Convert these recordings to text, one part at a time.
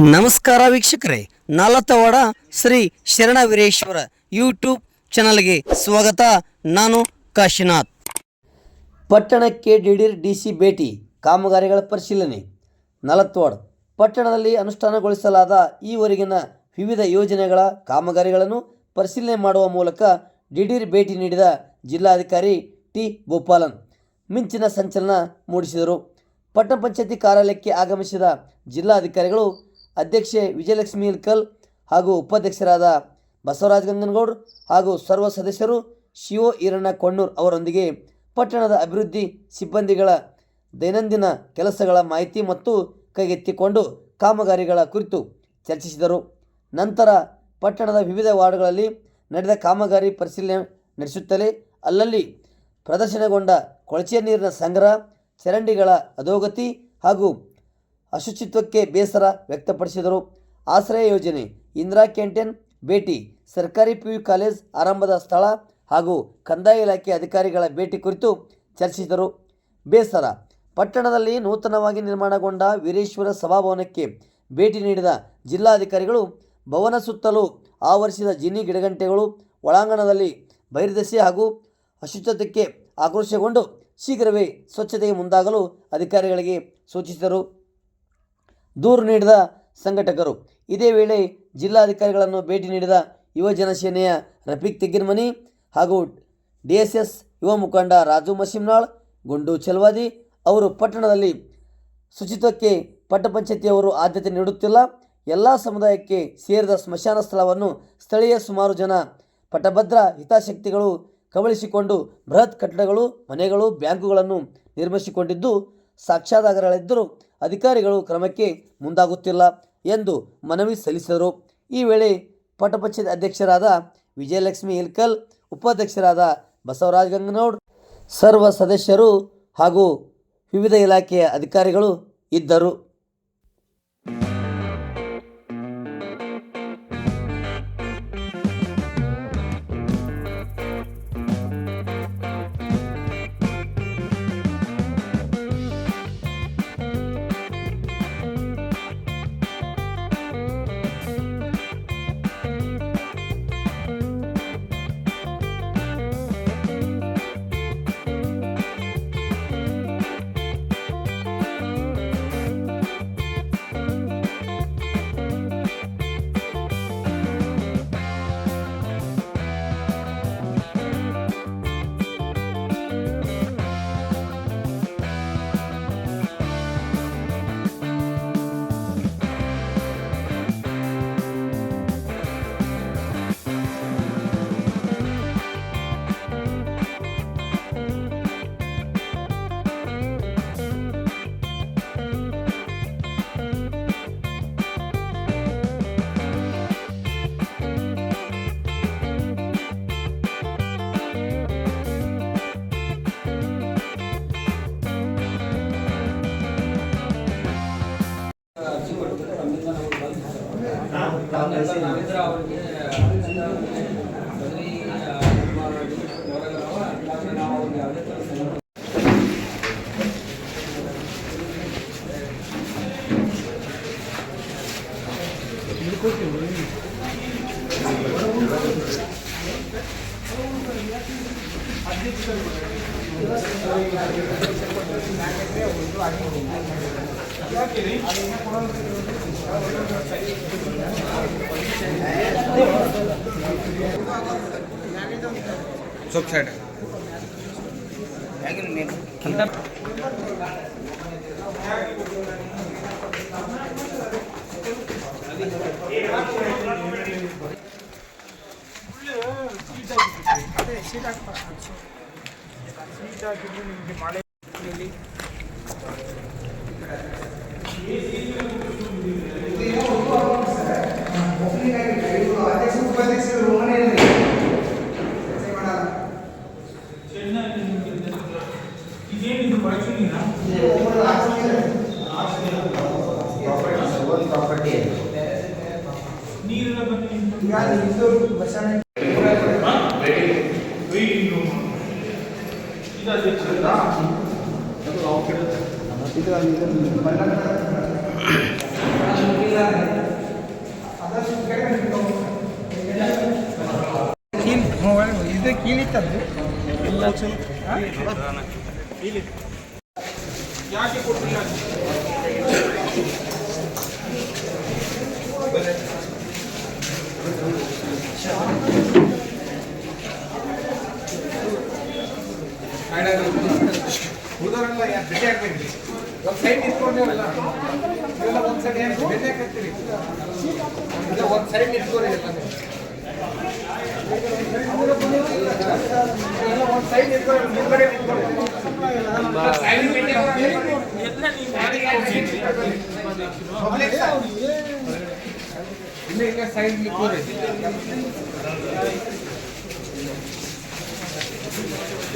ನಮಸ್ಕಾರ ವೀಕ್ಷಕರೇ, ನಾಲತವಾಡ ಶ್ರೀ ಶರಣವೀರೇಶ್ವರ ಯೂಟ್ಯೂಬ್ ಚಾನಲ್ಗೆ ಸ್ವಾಗತ. ನಾನು ಕಾಶಿನಾಥ್. ಪಟ್ಟಣಕ್ಕೆ ದಿಢೀರ್ ಡಿಸಿ ಭೇಟಿ, ಕಾಮಗಾರಿಗಳ ಪರಿಶೀಲನೆ. ನಾಲತವಾಡ ಪಟ್ಟಣದಲ್ಲಿ ಅನುಷ್ಠಾನಗೊಳಿಸಲಾದ ಈವರೆಗಿನ ವಿವಿಧ ಯೋಜನೆಗಳ ಕಾಮಗಾರಿಗಳನ್ನು ಪರಿಶೀಲನೆ ಮಾಡುವ ಮೂಲಕ ದಿಢೀರ್ ಭೇಟಿ ನೀಡಿದ ಜಿಲ್ಲಾಧಿಕಾರಿ ಟಿ ಗೋಪಾಲನ್ ಮಿಂಚಿನ ಸಂಚಲನ ಮೂಡಿಸಿದರು. ಪಟ್ಟಣ ಪಂಚಾಯತಿ ಕಾರ್ಯಾಲಯಕ್ಕೆ ಆಗಮಿಸಿದ ಜಿಲ್ಲಾಧಿಕಾರಿಗಳು ಅಧ್ಯಕ್ಷೆ ವಿಜಯಲಕ್ಷ್ಮಿ ಇಲ್ಕಲ್ ಹಾಗೂ ಉಪಾಧ್ಯಕ್ಷರಾದ ಬಸವರಾಜ ಗಂಗನಗೌಡ ಹಾಗೂ ಸರ್ವ ಸದಸ್ಯರು ಶಿವೋ ಈರಣ್ಣ ಕೊಣ್ಣೂರ್ ಅವರೊಂದಿಗೆ ಪಟ್ಟಣದ ಅಭಿವೃದ್ಧಿ ಸಿಬ್ಬಂದಿಗಳ ದೈನಂದಿನ ಕೆಲಸಗಳ ಮಾಹಿತಿ ಮತ್ತು ಕೈಗೆತ್ತಿಕೊಂಡು ಕಾಮಗಾರಿಗಳ ಕುರಿತು ಚರ್ಚಿಸಿದರು. ನಂತರ ಪಟ್ಟಣದ ವಿವಿಧ ವಾರ್ಡ್ಗಳಲ್ಲಿ ನಡೆದ ಕಾಮಗಾರಿ ಪರಿಶೀಲನೆ ನಡೆಸುತ್ತಲೇ ಅಲ್ಲಲ್ಲಿ ಪ್ರದರ್ಶನಗೊಂಡ ಕೊಳಚೆ ನೀರಿನ ಸಂಗ್ರಹ, ಚರಂಡಿಗಳ ಅಧೋಗತಿ ಹಾಗೂ ಅಶುಚಿತ್ವಕ್ಕೆ ಬೇಸರ ವ್ಯಕ್ತಪಡಿಸಿದರು. ಆಶ್ರಯ ಯೋಜನೆ, ಇಂದಿರಾ ಕ್ಯಾಂಟೀನ್ ಭೇಟಿ, ಸರ್ಕಾರಿ PU ಕಾಲೇಜ್ ಆರಂಭದ ಸ್ಥಳ ಹಾಗೂ ಕಂದಾಯ ಇಲಾಖೆ ಅಧಿಕಾರಿಗಳ ಭೇಟಿ ಕುರಿತು ಚರ್ಚಿಸಿದರು. ಬೇಸರ, ಪಟ್ಟಣದಲ್ಲಿ ನೂತನವಾಗಿ ನಿರ್ಮಾಣಗೊಂಡ ವೀರೇಶ್ವರ ಸಭಾಭವನಕ್ಕೆ ಭೇಟಿ ನೀಡಿದ ಜಿಲ್ಲಾಧಿಕಾರಿಗಳು ಭವನ ಸುತ್ತಲೂ ಆವರಿಸಿದ ಜಿನ್ನಿ ಗಿಡಗಂಟೆಗಳು, ಒಳಾಂಗಣದಲ್ಲಿ ಬಹಿರ್ದೆಸೆ ಹಾಗೂ ಅಶುಚಿತ್ವಕ್ಕೆ ಆಕ್ರೋಶಗೊಂಡು ಶೀಘ್ರವೇ ಸ್ವಚ್ಛತೆಗೆ ಮುಂದಾಗಲು ಅಧಿಕಾರಿಗಳಿಗೆ ಸೂಚಿಸಿದರು. ದೂರು ನೀಡಿದ ಸಂಘಟಕರು. ಇದೇ ವೇಳೆ ಜಿಲ್ಲಾಧಿಕಾರಿಗಳನ್ನು ಭೇಟಿ ನೀಡಿದ ಯುವಜನ ಸೇನೆಯ ರಫೀಕ್ ತೆಗ್ಗಿನಮನಿ ಹಾಗೂ DSS ಯುವ ಮುಖಂಡ ರಾಜು ಮಶಿಮ್ನಾಳ್, ಗುಂಡು ಚಲವಾದಿ ಅವರು ಪಟ್ಟಣದಲ್ಲಿ ಶುಚಿತ್ವಕ್ಕೆ ಪಟ್ಟಣ ಪಂಚಾಯತಿಯವರು ಆದ್ಯತೆ ನೀಡುತ್ತಿಲ್ಲ, ಎಲ್ಲ ಸಮುದಾಯಕ್ಕೆ ಸೇರಿದ ಸ್ಮಶಾನ ಸ್ಥಳವನ್ನು ಸ್ಥಳೀಯ ಸುಮಾರು ಜನ ಪಟ್ಟಭದ್ರ ಹಿತಾಸಕ್ತಿಗಳು ಕಬಳಿಸಿಕೊಂಡು ಬೃಹತ್ ಕಟ್ಟಡಗಳು, ಮನೆಗಳು, ಬ್ಯಾಂಕುಗಳನ್ನು ನಿರ್ಮಿಸಿಕೊಂಡಿದ್ದು ಸಾಕ್ಷ್ಯಾಧಾರಗಳಿದ್ದರೂ ಅಧಿಕಾರಿಗಳು ಕ್ರಮಕ್ಕೆ ಮುಂದಾಗುತ್ತಿಲ್ಲ ಎಂದು ಮನವಿ ಸಲ್ಲಿಸಿದರು. ಈ ವೇಳೆ ಪಟ್ಟಣ ಪಂಚಾಯತ್ ಅಧ್ಯಕ್ಷರಾದ ವಿಜಯಲಕ್ಷ್ಮಿ ಇಲ್ಕಲ್, ಉಪಾಧ್ಯಕ್ಷರಾದ ಬಸವರಾಜ ಗಂಗನಗೌಡ, ಸರ್ವ ಸದಸ್ಯರು ಹಾಗೂ ವಿವಿಧ ಇಲಾಖೆಯ ಅಧಿಕಾರಿಗಳು ಇದ್ದರು. सब साइड ಇದು ಯಾಕೆ ಕೊಟ್ಟಿಲ್ಲ? ಉಳಿದವರೆಲ್ಲ ಭೇಟಿ ಆಗ್ಬೇಕ್ರಿ. ಒಂದು ಸೈಡ್ ನಿಂತ್ಕೊಂಡೇವಲ್ಲ ಇವೆಲ್ಲ ಒಂದು ಸೈಡ್ ಏನು ಭೇಟಿ ಹಾಕತ್ತೀರಿ? ಇಲ್ಲ ಒಂದು ಸೈಡ್ ನಿಂತ್ಕೋರಿ ಎಲ್ಲ ಒಂದು ಸೈಡ್ ನಿಂತ್ಕೊಳ್ಳಿ, ಮುಂದ್ಗಡೆ ನಿಂತ್ಕೊಳ್ಳಿ. ಇಲ್ಲ ಸೈಡ್ ನಿಂತ್ಕೋರಿ.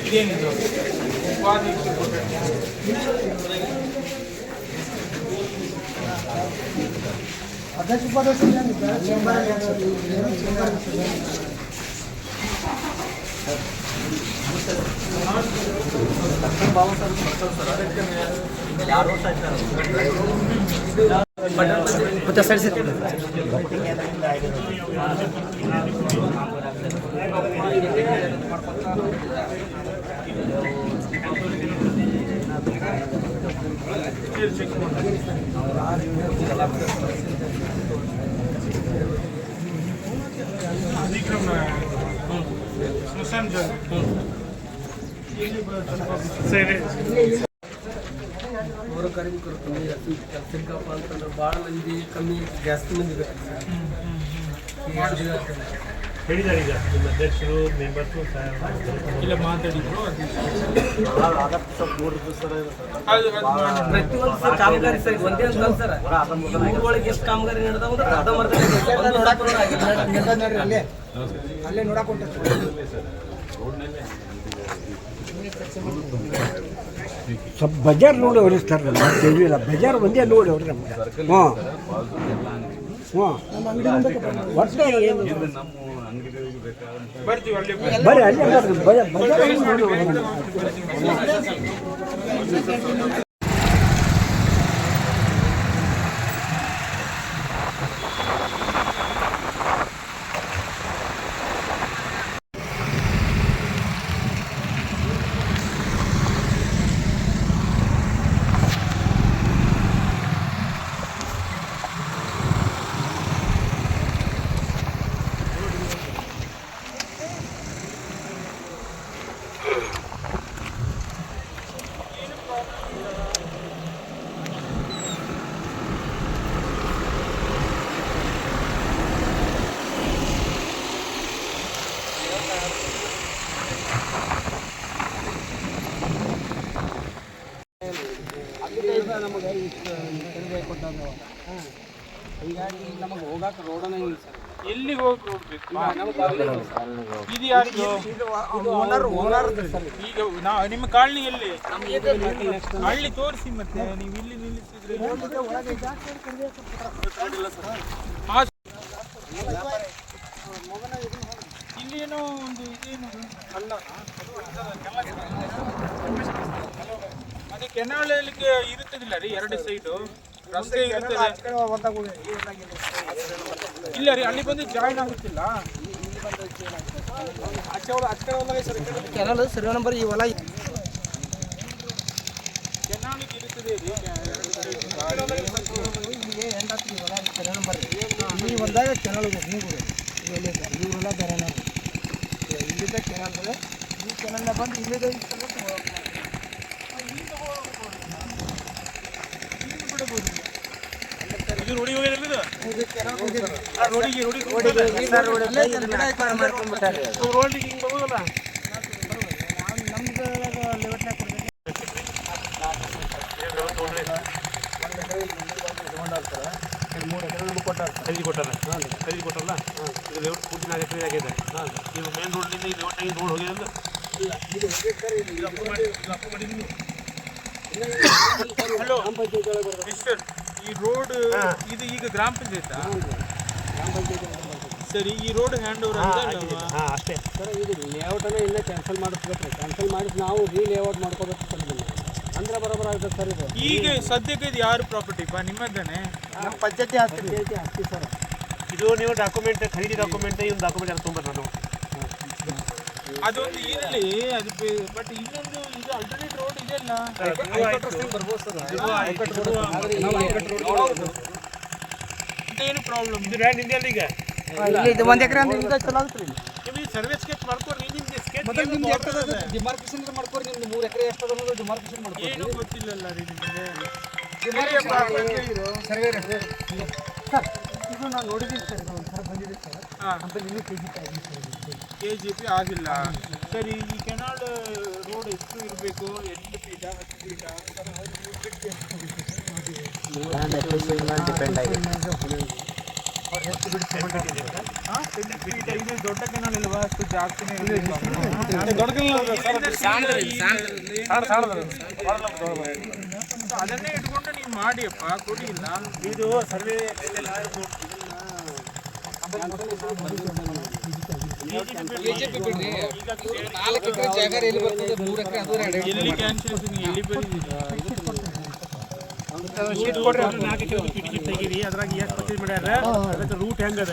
ಇದೇನಿದು ಉಪಾಧ್ಯಕ್ಷ ಪೌರ ಕಾರ್ಮಿಕರು ಕಮ್ಮಿ ಕೆಲಸಕ್ಕಪ್ಪ ಅಂತಂದ್ರೆ ಭಾಳ ಮಂದಿ ಕಮ್ಮಿ ಜಾಸ್ತಿ ಮಂದಿ ಬೇಕು ಹೇಳಿದ್ದಾರೆ ಈಗ ನಿಮ್ಮ ಅಧ್ಯಕ್ಷರು ಮೆಂಬರ್ಸು ಇಲ್ಲ ಮಾತಾಡಿದ್ರು ಪ್ರತಿಯೊಂದು ಸರ್ ಕಾಮಗಾರಿ ಸರ್ ಒಂದೇ ಅಂತ ಸರ್ ಊರೊಳಗೆ ಎಷ್ಟು ಕಾಮಗಾರಿ ನಡೆದಾವ ಅಂದ್ರೆ ಅರ್ಧ ಅಲ್ಲೇ ನೋಡಕ್ಕೆ ಸ್ವಲ್ಪ ಬಜಾರ್ ನೋಡಿ ಹೊರಿಸ್ತಾರೆ ಇಲ್ಲ ಬಜಾರ್ ಒಂದೇ ನೋಡಿ ಹೊಡ್ರಿ ನಮ್ಗೆ ಹ್ಞೂ ಹ್ಞೂ ಒಟ್ಟೆ ಏನು ಬರ್ತೀವಿ ಅಲ್ಲಿ ಬರ್ರಿ ಅಲ್ಲೇ ಬರ್ರಿ ಬಜಾರ್ ನೋಡಿ ನಮಗೆ ಇಷ್ಟು ತೆರಿಗೆ ಕೊಟ್ಟಾಗ ಹೀಗಾಗಿ ನಮಗೆ ಹೋಗಕ್ಕೆ ರೋಡನೇ ಇಲ್ಲ ಸರ್. ಎಲ್ಲಿಗೆ ಹೋಗಿ ಹೋಗ್ಬೇಕು? ಇದು ಈಗ ನಿಮ್ಮ ಕಾಲನಿ ಎಲ್ಲಿ? ಹಳ್ಳಿ ತೋರಿಸಿ ಮತ್ತೆ ನೀವು ಇಲ್ಲಿ ನಿಲ್ಲಿಸಿದ್ರೆ ಇಲ್ಲಿ ಏನೋ ಒಂದು ಇದೇನು ಅಲ್ಲ ಅದೇ ಕೆನಾಲ್ ಇರುತ್ತದಿಲ್ಲ ರೀ, ಎರಡು ಸೈಡು ರಸ್ತೆ ಇರುತ್ತದೆ. ಇಲ್ಲ ರೀ, ಅಲ್ಲಿ ಬಂದು ಜಾಯಿನ್ ಆಗುತ್ತಿಲ್ಲ. ಕೆನಾಲ್ ಸರ್ವೆ ನಂಬರ್ ಈ ಹೊಲ ಕೆನಾಲಿಗೆ ಇರುತ್ತದೆ ರೀ, ಸರ್ವೆ ನಂಬರ್ ಇಲ್ಲಿ ಬಂದಾಗ ಕೆನಾಲ್ ಇವರೆಲ್ಲ ಬೇರೆ ಇಲ್ಲಿದ್ದ ಕೆನಾಲ್ ಈ ಕೆನಾಲ್ನ ಬಂದು ಇಲ್ಲಿದ್ದ ಇದು ರೋಡಿಗೆ ಹೋಗಿಲ್ಲ, ರೋಡಿಗೆ ಹಿಂಗೆ ಹೋಗೋಲ್ಲ. ನಮ್ದು ಲೆವೆಟ್ನಾಗ ಖರೀದಿ ಕೊಟ್ಟಾರ ಇದು ಲೇಔಟ್ ಪೂರ್ತಿ 4 ಎಕರೆ ಆಗಿದೆ. ನೀವು ಮೇನ್ ರೋಡ್ನಿಂದ ಈ ಲೇಔಟ್ ರೋಡ್ ಹೋಗಿದೆ ಹಲೋ ಮಿಸ್ಟರ್, ಈ ರೋಡ್ ಇದು ಈಗ ಗ್ರಾಮ ಪಂಚಾಯತ್ ಸರಿ, ಈ ರೋಡ್ ಹ್ಯಾಂಡ್ ಓವರ್ ಅಷ್ಟೇ ಸರ್. ಇದು ಲೇಔಟನ್ನು ಇನ್ನೂ ಕ್ಯಾನ್ಸಲ್ ಮಾಡಿಸ್ಬೇಕು ರೀ. ಕ್ಯಾನ್ಸಲ್ ಮಾಡಿಸಿ ನಾವು ಲೇಔಟ್ ಮಾಡ್ಕೋಬೇಕು ಸರ್. ಇದನ್ನು ಅಂದ್ರೆ ಬರೋಬರ ಆಗ್ತದೆ ಸರ್. ಇದು ಈಗ ಸದ್ಯಕ್ಕೆ ಇದು ಯಾರು ಪ್ರಾಪರ್ಟಿ ಬಾ ನಿಮ್ಮದೇನೆ? ನಮ್ಮ ಪಂಚಾಯತಿ ಆಸ್ತಿ ಸರ್. ಇದು ನೀವು ಡಾಕ್ಯುಮೆಂಟ್ ಖರೀದಿ ಡಾಕ್ಯುಮೆಂಟ್ ಇವ್ನು ಡಾಕ್ಯುಮೆಂಟ್ ಎಲ್ಲ ತೊಗೊಂಬರ್ರಿ. ನಾನು ಅದೊಂದು ಇರಲಿ ಅದು ಬಟ್ ಇನ್ನೊಂದು ಇದು ಅಲ್ಟರ್ನೇಟ್ ರೋಡ್ ಇದೆಯಲ್ಲ ಏನು ಪ್ರಾಬ್ಲಮ್ ಇದು ಲ್ಯಾಂಡ್ ಇದೆಯಲ್ಲ ಈಗ ಇದು 1 ಎಕರೆ ಅಂದ್ರೆ ಈಗ ಚಲೋ ಆಗುತ್ತೆ ನಿಮಗೆ ಸರ್ವೆ ಸ್ಕೆಚ್ ಮಾಡ್ಕೊರಿ ನಿಮ್ಗೆ ಸ್ಕೆಚ್ ಮತ್ತೆ ನಿಮ್ದು ಎಷ್ಟದ ಡಿಮಾರ್ಕೇಶನ್ ಮಾಡ್ಕೊರಿ ನಿಮ್ದು 3 ಎಕರೆ ಎಷ್ಟದ ಅನ್ನೋದು ಡಿಮಾರ್ಕೇಶನ್ ಮಾಡ್ಕೊರಿ ಏನು ಗೊತ್ತಿಲ್ಲಲ್ಲ ರೀ ನಿಮಗೆ ಸರ್ವೆ ಸರ್ ಇದು ನಾನು ನೋಡಿದ್ದೀನಿ ಸರ್ ಇದು ಒಂಥರ ಬಂದಿದೆ ಸರ್ ನಮ್ಮಲ್ಲಿ ಇನ್ನೂ KGP ಆಗಿಲ್ಲ ಸರಿ ಈ ಕೆನಾಲ್ ರೋಡ್ ಎಷ್ಟು ಇರಬೇಕು 8 ಫೀಟ 10 ಫೀಟ ಡಿಪೆಂಡ್ ಆಗಿದೆ ಇದು ದೊಡ್ಡ ಕೆನಾಲ್ ಇಲ್ವಾ ಅಷ್ಟು ಜಾಸ್ತಿನೇ ಅದನ್ನೇ ಇಟ್ಕೊಂಡು ನೀವು ಮಾಡಿ ಅಪ್ಪ ಕೊಡಿ ಇಲ್ಲ ಇದು ಸರ್ವೆ ಎಲ್ಲಿ ಕ್ಯಾನ್ಸಲೇಷನ್ ಎಲ್ಲಿ ಬರೀದಿಲ್ಲ ಶೀಟ್ ಕೊಡ್ರಿ ಅದು 4 ಎಕರೆ ಶೀಟ್ ತೆಗೀರಿ ಅದ್ರಾಗ ಎಷ್ಟು ಪರ್ಚೇಸ್ ಮಾಡ್ಯಾರ ಅದಕ್ಕೆ ರೂಟ್ ಹೆಂಗದ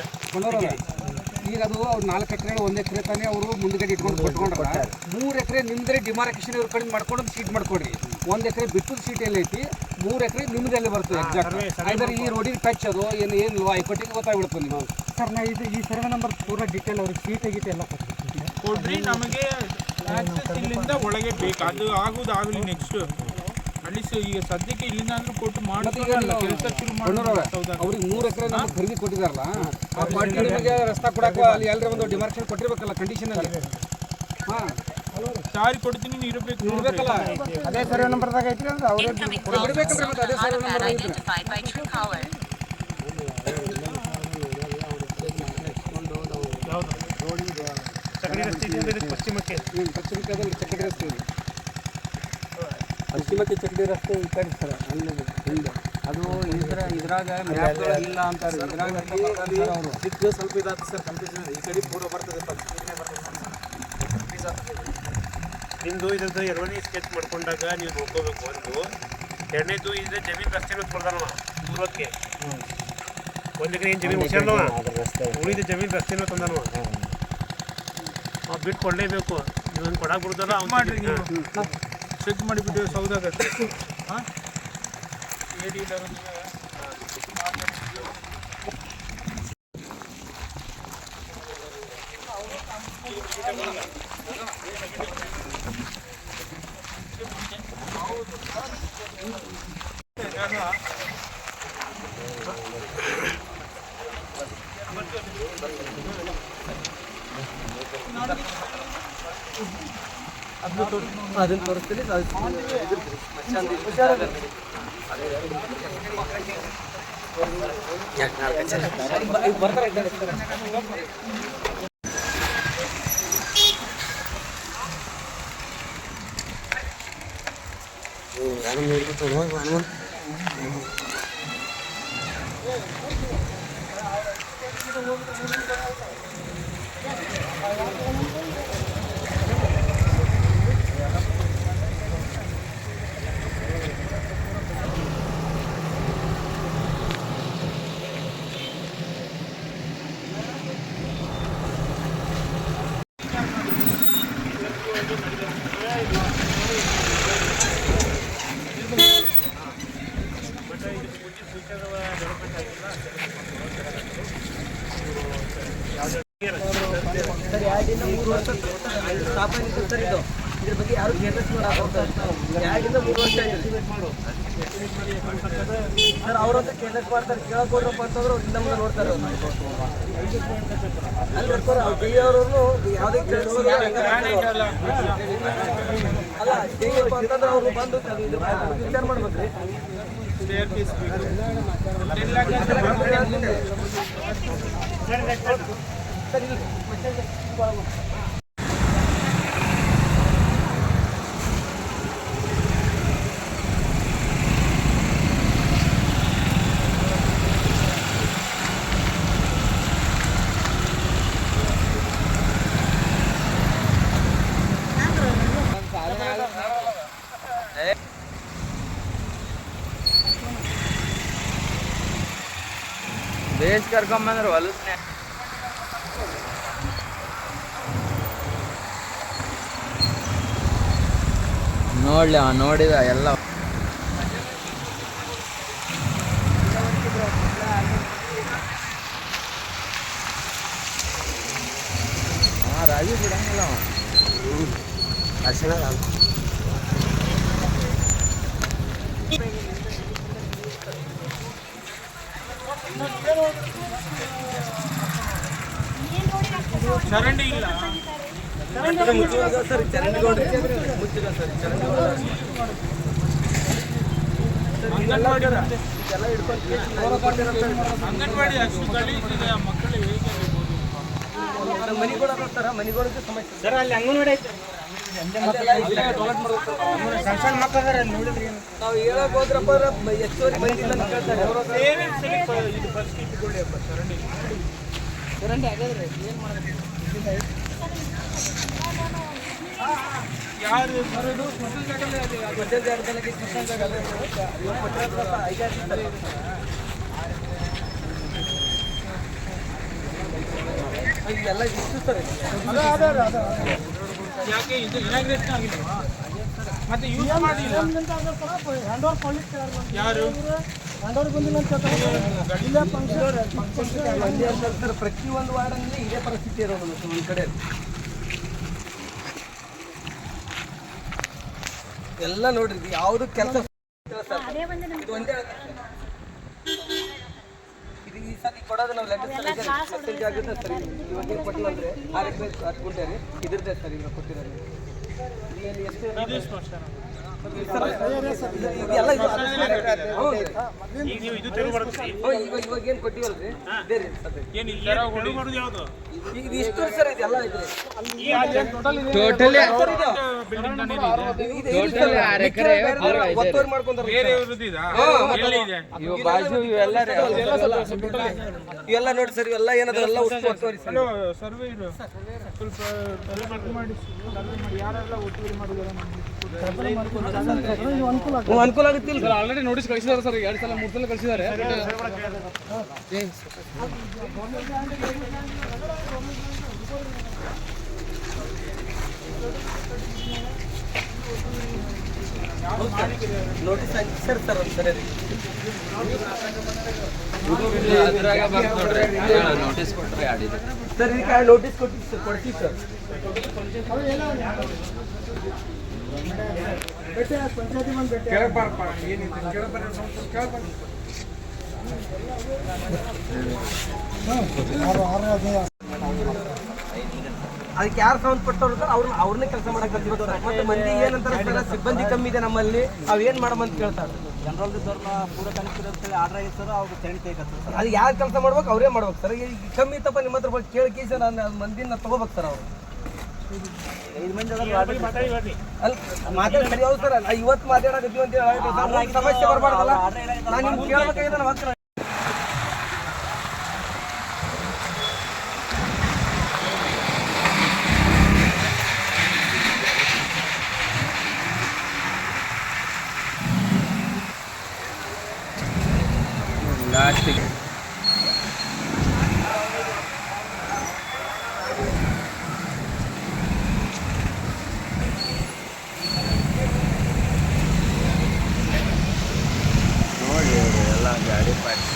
ಈಗ ಅದು ಅವ್ರು 4 ಎಕರೆ 1 ಎಕರೆ ತಾನೇ ಅವರು ಮುಂದ್ಗಡೆ ಇಟ್ಕೊಂಡು ಕೊಟ್ಕೊಂಡ್ರ 3 ಎಕರೆ ನಿಮ್ದ್ರೆ ಡಿಮಾರ್ಕೇಶನ್ ಇವ್ರ ಕಡೆ ಮಾಡ್ಕೊಂಡು ಸೀಟ್ ಮಾಡ್ಕೊಡ್ರಿ 1 ಎಕರೆ ಬಿಟ್ಟು ಸೀಟ್ ಎಲ್ಲ ಐತಿ 3 ಎಕರೆ ನಿಮ್ದೆಲ್ಲ ಬರ್ತದೆ ಎಕ್ಸಾಕ್ಟ್ ಐದರ್ ಈ ರೋಡಿಗೆ ಟಚ್ ಅದು ಏನಿಲ್ವಾ ಐಕೊಟ್ಟಿಗೆ ಗೊತ್ತಾಗ್ಬಿಡ್ತು ನೀವು ಸರ್ ನಾ ಇದು ಈ ಸರ್ವೆ ನಂಬರ್ ಪೂರ ಡೀಟೇಲ್ ಅವ್ರಿಗೆ ಸೀಟ್ ಆಗೈತೆ ಎಲ್ಲ ಕೊಡ್ರಿ ನಮಗೆ ಆಕ್ಸೆಸ್ ಇಲ್ಲಿಂದ ಒಳಗೆ ಬೇಕು ಅದು ಆಗುದಾಗಲಿ ನೆಕ್ಸ್ಟ್ ಅಟ್ಲೀಸ್ಟ್ ಈಗ ಸದ್ಯಕ್ಕೆ ಇಲ್ಲಿಂದ ಅಂದ್ರೆ ಕೊಟ್ಟು ಮಾಡೋದಿಲ್ಲ ಕೆಲಸ ಶುರು ಮಾಡೋರು ಅವ್ರಿಗೆ 3 ಎಕರೆ ನಮ್ಗೆ ಖರೀದಿ ಕೊಟ್ಟಿದಾರಲ್ಲ ಆ ಪಾರ್ಟಿ ನಿಮಗೆ ರಸ್ತಾ ಕೊಡಕ್ಕೆ ಅಲ್ಲಿ ಎಲ್ಲರ ಒಂದು ಡಿಮಾರ್ಕೇಶನ್ ಕೊಟ್ಟಿರ್ಬೇಕಲ್ಲ ಕಂಡೀಷನ್ ಅಲ್ಲಿ ಹಾಂ ಸಾರಿ ಕೊಡ್ತೀನಿ ನೀವು ಇರಬೇಕಲ್ಲ ಅದೇ ಸರ್ವೆ ನಂಬರ್ದಾಗ ಐತ್ರಿ ಅಂದ್ರೆ ಅವ್ರು ಬಿಡ್ಬೇಕಲ್ರಿ ಮತ್ತೆ ಅದೇ ಸರ್ವೆ ನಂಬರ್ ಐತ್ರಿ ಚಕ್ರಿ ರಸ್ತೆ ಇದೆ ಪಶ್ಚಿಮಕ್ಕೆ ಅದರಲ್ಲಿ ಚಕ್ಕಡಿ ರಸ್ತೆ ಇದೆ ಪಶ್ಚಿಮಕ್ಕೆ ಚಕ್ಡಿ ರಸ್ತೆ ಈ ಕಡೆ ಸರ್ ಅಲ್ಲಿ ಹಿಂದೆ ಅದು ಇದ್ರಾಗ ಇಲ್ಲ ಅಂತಾರೆ ಇದ್ರಾಗ ಅವರು ಇದಕ್ಕೆ ಸ್ವಲ್ಪ ಇದಾಗ್ತದೆ ಸರ್ ಕನ್ಫ್ಯೂಷನ್ ಈ ಕಡೆ ಪೂರ್ವ ಬರ್ತದೆ ಪಶ್ಚಿಮಕ್ಕೆ ಬರ್ತದೆ ನಿಮ್ಮದು ಇದ್ರದ್ದು ಎರಡನೇ ಸ್ಕೆಚ್ ಮಾಡ್ಕೊಂಡಾಗ ನೀವು ನೋಡ್ಕೋಬೇಕು ಒಂದು ಎರಡನೇದು ಇದು ಜಮೀನು ರಸ್ತೆನೂ ಕೊಡ್ದಾನವ ಪೂರ್ವಕ್ಕೆ 1 ಎಕರೆ ಏನು ಜಮೀನು ಉಳಿಸ್ಯಾನವ ಉಳಿದ ಜಮೀನು ರಸ್ತೆನೂ ತಂದಾನವ ಬಿಟ್ಟು ಕೊಡಲೇಬೇಕು ನೀವು ಕೊಡಕ್ಕೆ ಬಿಡ್ದಲ್ಲ ಅವ್ನು ಮಾಡಿರಿ ನೀವು ಚೆಕ್ ಮಾಡಿಬಿಟ್ಟು ಸೌದಾಗ ಹಾಂ ಏನಿಲ್ಲ ಅದನ್ನು ತೋರಿಸ್ತೀನಿ ಇದ್ರ ಬಗ್ಗೆ ಯಾರು ಕೇರ್ಲೆಸ್ ಯಾಕಿಂದ 3 ವರ್ಷ ಆಯ್ತು ಸರ್ ಅವ್ರಂತ ಕೇರ್ಲೆಸ್ ಮಾಡ್ತಾರೆ ಕೇಳಕೊಡ್ರಪ್ಪ ಅಂತಂದ್ರೆ ಅವ್ರು ಹಿಂದೆ ಮುಂದೆ ನೋಡ್ತಾರೆ ಅಲ್ಲಿ ಬರ್ತಾರೆ ಅವ್ರು ಡಿ ಅವ್ರನ್ನು ಯಾವುದೇ ಅಲ್ಲ ಡಿ ಅಂತಂದ್ರೆ ಅವ್ರು ಬಂದು ವಿಚಾರ ಮಾಡ್ಬೇಕ್ರಿ ಸರ್ ಇಲ್ಲ ಬೇಸ್ ಕರ್ಕೊಂಬಂದ್ರೆ ಹೊಲಸ್ನೆ ನೋಡ್ಲಿ ನೋಡಿದ ಎಲ್ಲ ರಾಜು ಬಿಡಂಗಿಲ್ಲ ಅರ್ಶನ ಚರಂಡಿ ಇಲ್ಲ ಸರ್ ಚರಂಡಿ ಮುಚ್ಚಿಲ್ಲ ಸರ್ ಅಂಗನವಾಡಿ ಅಷ್ಟು ಗಲೀಜಿದೆ ಮಕ್ಕಳಿಗೆ ಮನೆಗಳು ಸರ್ ಮನೆಗಳಿಗೆ ಸಮಸ್ಯೆ ಸರ್ ಅಲ್ಲಿ ಅಂಗನವಾಡಿ ಐತೆ ಸಣ್ಣ ಸಣ್ಣ ಮಕ್ಕಳು ನೋಡಿದ್ರಿ ನಾವು ಹೇಳಕ್ ಹೋದ್ರಪ್ಪ ಹೆಚ್ಚುವರಿ ಬಂದಿಲ್ಲ ಅಂತ ಕೇಳ್ತಾರೆ ಇದು ಫಸ್ಟ್ ಇಟ್ಕೊಳ್ಳಿ ಅಪ್ಪ ಚರಂಡಿ ಹಾಗಾದ್ರೆ ಏನು ಮಾಡೋದು ಯಾರು ಇದೆಲ್ಲ ಇಷ್ಟು ಸರ್ ಯಾಕೆ ಇದು ಇನಾಗ್ರೇಷನ್ ಆಗಿಲ್ವಾ ಮತ್ತೆ ಯೂಸ್ ಮಾಡಿಲ್ಲ ಯಾರು ಸರ್ ಪ್ರತಿಯೊಂದು ವಾರ್ಡಲ್ಲಿ ಇದೇ ಪರಿಸ್ಥಿತಿ ಇರೋದು ಒಂದು ಕಡೆ ಎಲ್ಲ ನೋಡ್ರಿ ಯಾವುದು ಕೆಲಸ ಇದು ಒಂದೇ ಇದು ಈ ಸತಿ ಕೊಡೋದು ನಾವು ಲೆಟರ್ ಆಗುತ್ತೆ ಸರ್ ಇವಾಗ ಏನು ಕೊಟ್ಟಿಲ್ಲ ಅಂದರೆ 6 ಎಕರೆ 10 ಗುಂಟೆ ರೀ ಇದ್ರದ್ದೇ ಸರ್ ಇವಾಗ ಕೊಟ್ಟಿರೋದು ಇಲ್ಲಿ ಎಷ್ಟು ಇದೆಲ್ಲ ಈಗ ನೀವು ಇದು ತೆರವು ಮಾಡ್ತೀರಿ ಇವಾಗ ಏನು ಕೊಟ್ಟಿವಲ್ರಿ ಇದೇ ರೀ ಸರ್ ಏನು ಇಲ್ಲ ಹೊರಗೋದು ಯಾವುದು ಈಗ ಇದು ಇಷ್ಟು ಸರ್ ಇದೆಲ್ಲ ಐತ್ರಿ ಟೋಟಲಿ ಒತ್ತುವರಿ ಮಾಡ್ಕೊಂತಾರೆ ಬೇರೆ ಇರುದಿದಾ ಎಲ್ಲಿದೆ ಇವು ಬಾಜು ಇವೆಲ್ಲ ಇವೆಲ್ಲ ನೋಡಿ ಸರ್ ಇವೆಲ್ಲ ಏನದು ಎಲ್ಲ ಒತ್ತುವರಿ ಸರ್ ಸರ್ವೆ ಇರು ಸ್ವಲ್ಪ ಸರ್ವೆ ಮಾಡಿ ಯಾರೆಲ್ಲ ಒತ್ತುವರಿ ಮಾಡಿದಾರೆ ಅನುಕೂಲ ಆಗುತ್ತಿಲ್ಲ ಸರ್ ಆಲ್ರೆಡಿ ನೋಟಿಸ್ ಕಳಿಸಿದ್ದಾರೆ ಸರ್ 2 ಸಲ 3 ಸಲ ಕಳಿಸಿದ್ದಾರೆ ನೋಟಿಸ್ ಹಾಕಿಸ್ತಾರೆ ಸರ್ ಒಂದು ಸರಿ ನೋಟಿಸ್ ಕೊಟ್ಟರೆ ಆಡಿದೆ ಸರ್ ಇದಕ್ಕೆ ನೋಟಿಸ್ ಕೊಡ್ತೀವಿ ಸರ್ ಕೆಳಗೆ ಬಾರಪ್ಪ ಏನಿದೆ ಕೆಳಗೆ ಬರ್ರಿ ಕೆಳಗೆ ಬರ್ರಿ ಅದಕ್ಕೆ ಯಾರು ಸಂಬಂಧಪಟ್ಟವ್ರು ಇರ್ತಾರೆ ಅವ್ರನ್ನೇ ಕೆಲಸ ಮಾಡಕ್ಕೆ ಕಲ್ತಿರ್ತಾರೆ ಮತ್ತೆ ಮಂದಿ ಏನಂತಾರೆ ಸರ್ ಸಿಬ್ಬಂದಿ ಕಮ್ಮಿ ಇದೆ ನಮ್ಮಲ್ಲಿ ಅವೇನು ಮಾಡಮಂತ ಕೇಳ್ತಾರೆ ಜನರಲ್ ರಿಸರ್ವ್ನ ಪೂರ ಕನೆಕ್ಟ್ ಆರ್ಡರ್ ಆಗಿತ್ತು ಸರ್ ಅವ್ರು ಚರಂಡಿ ತೆಗಿತಾರೆ ಸರ್ ಅದು ಯಾರು ಕೆಲಸ ಮಾಡ್ಬೇಕು ಅವರೇ ಮಾಡ್ಬೇಕು ಸರ್ ಈಗ ಕಮ್ಮಿ ಇತ್ತಪ್ಪ ನಿಮ್ಮ ಹತ್ರ ಬಂದು ಕೇಳಿ ಸರ್ ನಾನು ಮಂದಿನ ತಗೋಬೇಕು ಸರ್ ಅವರು 5 ಮಂದಿ ಅಲ್ಲಿ ಮಾತಾಡಿ ಸರಿ ಹೌದು ಸರ್ ಇವತ್ತು ಮಾತಾಡಕತ್ತೀವಿ ಅಂತ ಹೇಳಿ ಸಮಸ್ಯೆ ಬರಬಾರ್ದಲ್ಲ ನಾನು ನಿಮ್ಗೆ ಕೇಳಬೇಕಾಗಿದೆ ನಮ್ಮ ಹತ್ರ ಲಾಸ್ಟಿಗೆ ನೋಡಿ ಎಲ್ಲ ಗಾಡಿ ಪಾರ್ಟಿ